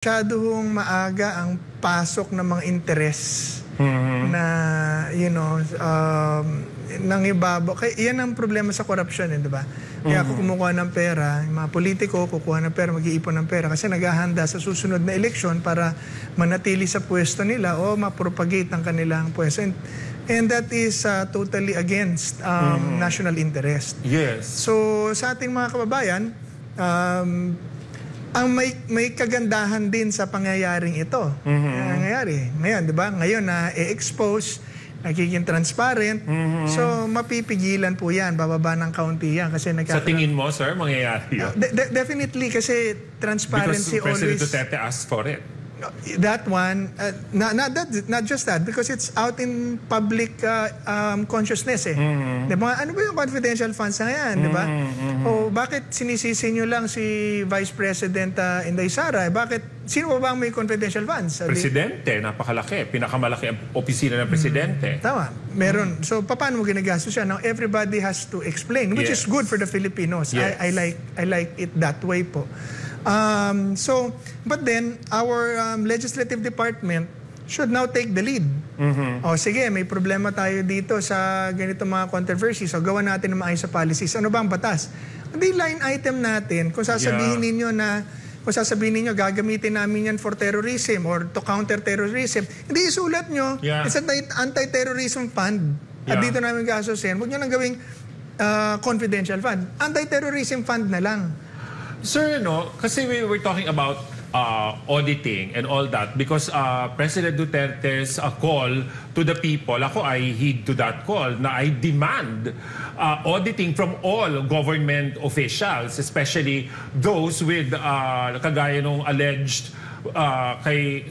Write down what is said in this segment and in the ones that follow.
masyadong maaga ang pasok ng mga interes na, nangibabaw. Kaya yan ang problema sa corruption, di ba? Kaya ako kumukuha ng pera, yung mga politiko kukuha ng pera, mag-iipon ng pera kasi naghahanda sa susunod na eleksyon para manatili sa pwesto nila o mapropagate ang kanilang pwesto. And that is totally against national interest. Yes. So sa ating mga kababayan, ang may kagandahan din sa pangyayaring ito. Nangyayari. Ngayon, di ba? Ngayon na i-expose, nagiging transparent. So, mapipigilan po yan. Bababa ng kaunti yan. Kasi sa tingin mo, sir, mangyayari yan? Definitely, kasi transparency because always... President Duterte asked for it. That one, not just that, because it's out in public consciousness eh. Diba? Ano ba yung confidential funds na yan, di ba? O bakit sinisisi nyo lang si Vice President Inday Sara? Bakit, sino ba ang may confidential funds? Presidente, napakalaki. Pinakamalaki ang opisina ng Presidente. Tama. Meron. So, paano mo ginagastos siya? Now, everybody has to explain, which is good for the Filipinos. Yes. I like it that way po. But then, our legislative department should now take the lead. O sige, may problema tayo dito sa ganito mga controversies. So, gawa natin ng maayos sa policies. Ano ba ang batas? Hindi line item natin. Kung sasabihin ninyo gagamitin namin yan for terrorism or to counter terrorism, hindi isulat nyo. It's an anti-terrorism fund. At dito namin gastusin. Huwag nyo nang gawing confidential fund. Anti-terrorism fund na lang. Sir, kasi we were talking about auditing and all that because President Duterte's call to the people, ako I heed to that call na I demand auditing from all government officials, especially those with kagaya nung alleged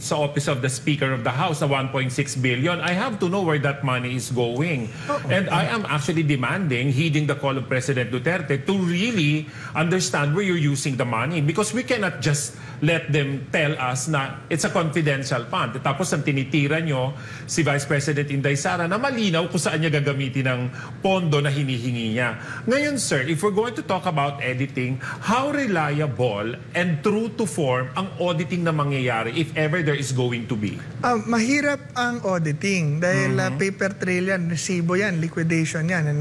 sa Office of the Speaker of the House na 1.6 billion. I have to know where that money is going. And I am actually demanding, heeding the call of President Duterte, to really understand where you're using the money because we cannot just let them tell us na it's a confidential fund. Tapos ang tinitira nyo si Vice President Inday Sara na malinaw kung saan niya gagamitin ng pondo na hinihingi niya. Ngayon, sir, if we're going to talk about auditing, how reliable and true to form ang auditing na mangyayari if ever there is going to be? Mahirap ang auditing dahil paper trail yan, resibo yan, liquidation yan.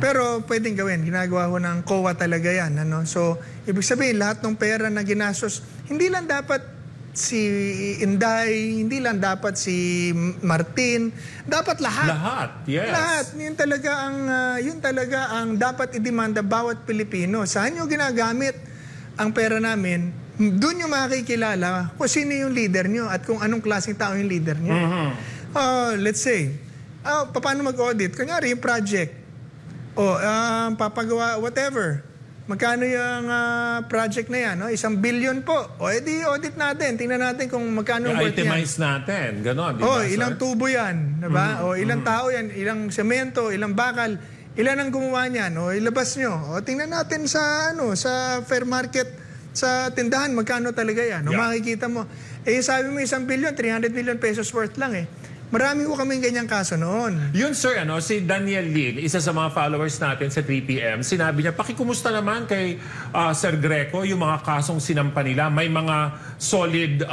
Pero pwedeng gawin. Ginagawa ho ng COA talaga yan. So, ibig sabihin, lahat ng pera na ginastos, hindi lang dapat si Inday, hindi lang dapat si Martin, dapat lahat. Lahat, yes. Lahat. Yun talaga ang dapat idemanda bawat Pilipino. Saan nyo ginagamit ang pera namin? Doon yung makikilala kung sino yung leader nyo at kung anong klaseng tao yung leader nyo. Let's say, paano mag-audit? Kunyari, yung project. Papagawa, whatever. Magkano yung project na yan? 1 billion po. Edi audit natin. Tingnan natin kung magkano yung worth yan. Itemize natin. Ganon, diba, ilang tubo yan. Diba? Ilang tao yan. Ilang semento, ilang bakal. Ilan ang gumawa niyan? Ilabas nyo. Tingnan natin sa fair market, sa tindahan, magkano talaga yan. Makikita mo. Sabi mo 1 billion, 300 million pesos worth lang eh. Marami ko kaming ganyang kaso noon. Yun, sir, si Daniel Lin, isa sa mga followers natin sa 3PM, sinabi niya, pakikumusta naman kay Sir Greco yung mga kasong sinampa nila. May mga solid,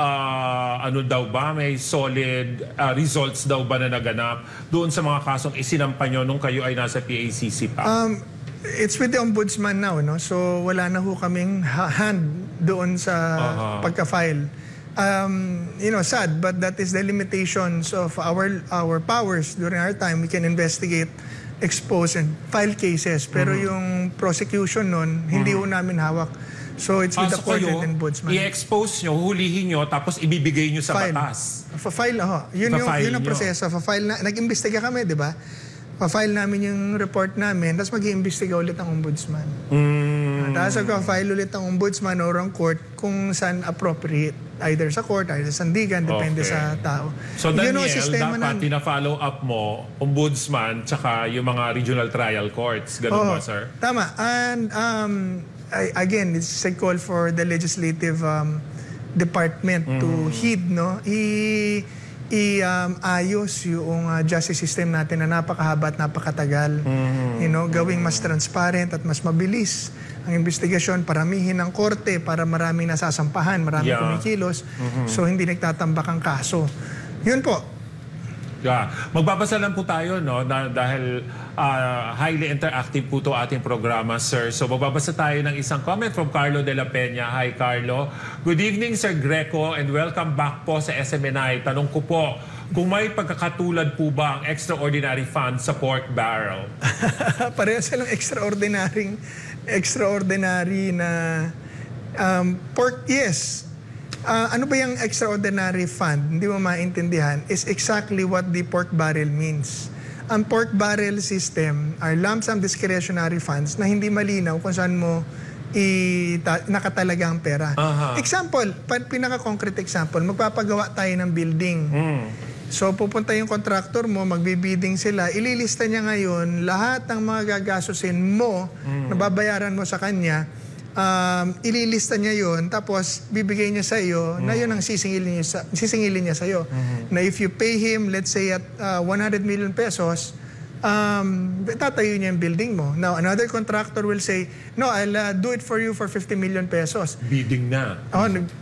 may solid results daw ba na naganap doon sa mga kasong isinampa nyo nung kayo ay nasa PACC pa? It's with the ombudsman now, so wala na ho kaming hand doon sa pagka-file. Sad, but that is the limitations of our powers. During our time, we can investigate, expose, and file cases. Pero yung prosecution nun, hindi ho namin hawak. So it's with the court and ombudsman. I-expose nyo, hulihin nyo, tapos ibibigay nyo sa batas. File, yun ang proseso. Nag-imbestiga kami, di ba? Pa-file namin yung report namin, tapos mag-iimbestiga ulit ang ombudsman. Tapos mag-file ulit ang ombudsman o ang court kung saan appropriate. Either sa court, either sa sandigan, depende sa tao. So Daniel, dapat pina-follow up mo, ombudsman, tsaka yung mga regional trial courts. Ganun ba, sir? Tama. And again, it's a call for the legislative department to heed, ayos yung justice system natin na napakahaba at napakatagal. Gawing mas transparent at mas mabilis ang investigasyon, paramihin ng korte para maraming nasasampahan, maraming kumikilos. So hindi nagtatambak ang kaso. Yun po. Magbabasa lang po tayo, no, dahil highly interactive po to ating programa, sir. So magbabasa tayo ng isang comment from Carlo de la Peña. Hi, Carlo. Good evening, Sir Greco, and welcome back po sa SMNI. Tanong ko po, kung may pagkakatulad po ba ang extraordinary fund sa pork barrel? Pareho silang extraordinary na pork, yes. Ano ba yung extraordinary fund? Hindi mo maintindihan. Is exactly what the pork barrel means. Ang pork barrel system are lump sum discretionary funds na hindi malinaw kung saan mo nakatalaga ang pera. Example, pinaka-concrete example, magpapagawa tayo ng building. So pupunta yung contractor mo, magbibidding sila, ililista niya ngayon lahat ng mga gagastusin mo na babayaran mo sa kanya. Ililista niya yun, tapos bibigay niya sa iyo na yun ang sisingilin niya sa iyo. Na if you pay him, let's say at 100 million pesos, tatayo niya yung building mo. Now, another contractor will say, no, I'll do it for you for 50 million pesos. Bidding na.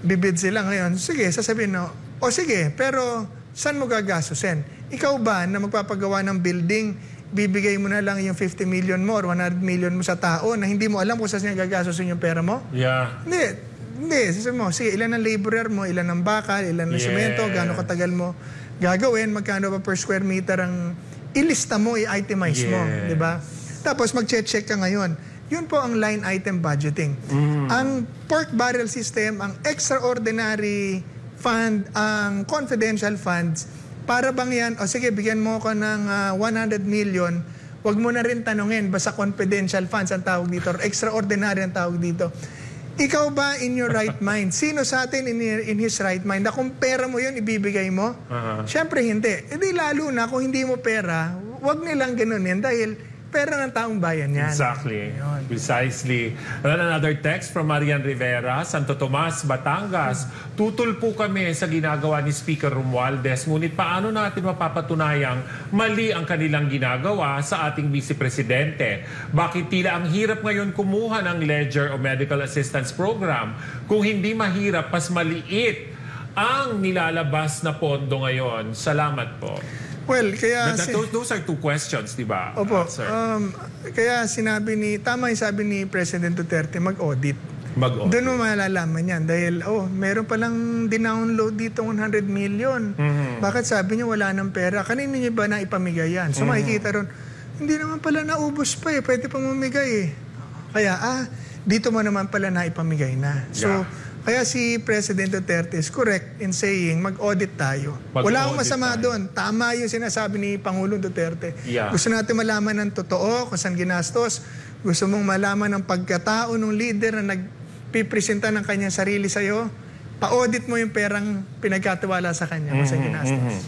Bibid sila ngayon. Sige, sasabihin, no, sige, pero saan mo gagastusin? Ikaw ba na magpapagawa ng building, bibigay mo na lang yung 50 million mo or 100 million mo sa tao na hindi mo alam kung saan niya gagastusin yung pera mo? Hindi. Sasabi mo, sige, ilan ang laborer mo, ilan ang bakal, ilan ang semento, gaano katagal mo gagawin, magkano ba per square meter ang ilista mo, i-itemize mo, di ba? Tapos mag-check ka ngayon. Yun po ang line item budgeting. Ang pork barrel system, ang extraordinary fund, ang confidential funds, para bang yan, sige, bigyan mo ko ng 100 million, wag mo na rin tanungin, basta confidential funds ang tawag dito, or extraordinary ang tawag dito. Ikaw ba in your right mind? Sino sa atin in his right mind na kung pera mo yun, ibibigay mo? Siyempre hindi. Hindi lalo na kung hindi mo pera, wag nilang ganun yan dahil pera ng taong bayan yan. Exactly. Precisely. And another text from Marian Rivera, Santo Tomas, Batangas. Tutol po kami sa ginagawa ni Speaker Romualdez. Ngunit paano natin mapapatunayang mali ang kanilang ginagawa sa ating Vice Presidente? Bakit tila ang hirap ngayon kumuha ng Ledger o Medical Assistance Program? Kung hindi mahirap, mas maliit ang nilalabas na pondo ngayon. Salamat po. Well, kaya... Those are two questions, di ba? Opo. Sir? Kaya tama yung sabi ni President Duterte, mag-audit. Doon mo malalaman yan. Dahil, meron palang dinownload dito 100 million. Bakit sabi niyo wala ng pera? Kanino niyo ba na ipamigay yan? So makikita ron, hindi naman pala naubos pa Pwede pang mamigay Kaya, dito mo naman pala na ipamigay na. So, kaya si President Duterte is correct in saying mag-audit tayo. Wala akong masama doon. Tama yung sinasabi ni Pangulong Duterte. Gusto natin malaman ng totoo kung saan ginastos. Gusto mong malaman ng pagkatao ng leader na nagpipresenta ng kanyang sarili sa'yo. Pa-audit mo yung perang pinagkatiwala sa kanya kung saan ginastos.